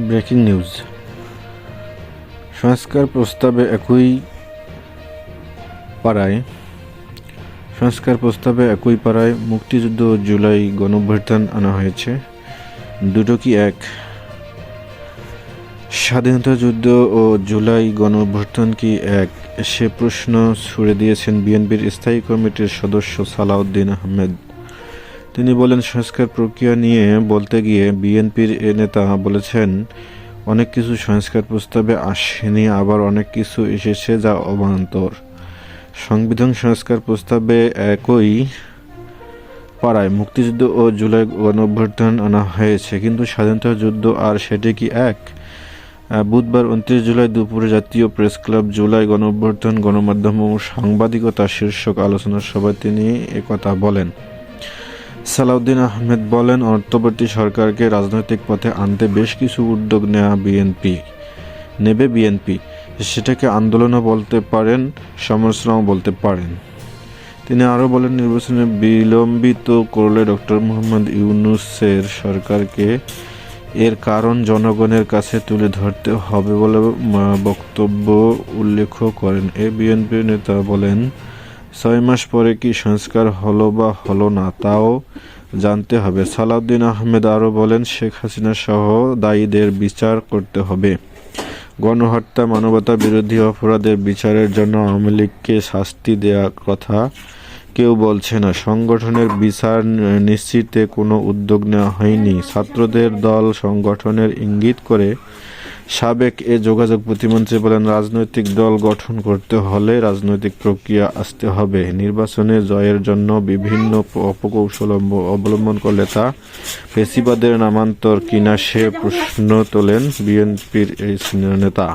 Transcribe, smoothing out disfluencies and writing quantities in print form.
Breaking news. সংস্কার প্রস্তাবে একই পাড়ায় মুক্তিযুদ্ধ ও জুলাই গণঅভ্যুত্থান আনা হয়েছে। দুটো কি এক? স্বাধীনতা যুদ্ধ ও জুলাই গণঅভ্যুত্থান কি এক? সে প্রশ্ন ছুড়ে দিয়েছেন বিএনপির স্থায়ী কমিটির সদস্য সালাউদ্দিন আহমেদ। তিনি বলেন, সংস্কার প্রক্রিয়া নিয়ে বলতে গিয়ে বিএনপির এ নেতা বলেছেন, অনেক কিছু সংস্কার প্রস্তাবে আসেনি, আবার অনেক কিছু এসেছে যা অবান্তর। সংবিধান সংস্কার প্রস্তাবে একই পাড়ায় মুক্তিযুদ্ধ ও জুলাই গণঅভ্যুত্থান আনা হয়েছে, কিন্তু স্বাধীনতা যুদ্ধ আর সেটি কি এক? বুধবার 29 জুলাই দুপুরে জাতীয় প্রেসক্লাব জুলাই গণঅভ্যুত্থান, গণমাধ্যম ও সাংবাদিকতা শীর্ষক আলোচনা সভায় তিনি একথা বলেন। সালাউদ্দিন আহমেদ বলেন, অন্তর্বর্তী সরকারকে রাজনৈতিক পথে আনতে বেশ কিছু উদ্যোগ নেবে বিএনপি। সেটাকে আন্দোলনও বলতে পারেন, সমালোচনাও বলতে পারেন। তিনি আরও বলেন, নির্বাচনে বিলম্বিত করলে ডক্টর মোহাম্মদ ইউনূসের সরকারকে এর কারণ জনগণের কাছে তুলে ধরতে হবে বলে বক্তব্য উল্লেখ করেন। বিএনপির নেতা বলেন, 6 মাস পরে কি সংস্কার হলো বা হলো না তাও জানতে হবে। সালাউদ্দিন আহমেদ আরও বলেন, শেখ হাসিনা সহ দায়ীদের বিচার করতে হবে। গণহত্যা, মানবতা বিরোধী অপরাধের বিচারের জন্য আওয়ামী লীগকে শাস্তি দেওয়ার কথা কেউ বলছে না। সংগঠনের বিচার নিশ্চিতে কোনো উদ্যোগ নেওয়া হয়নি। ছাত্রদের দল সংগঠনের ইঙ্গিত করে সাবেক যোগাযোগ প্রতিমন্ত্রী বলেন, রাজনৈতিক দল গঠন করতে হলে রাজনৈতিক প্রক্রিয়া আসতে হবে। নির্বাচনে জয়ের জন্য বিভিন্ন অপকৌশল অবলম্বন করলে তা ফ্যাসিবাদের নামান্তর কিনা সে প্রশ্ন তোলেন বিএনপির এই সিনিয়র নেতা।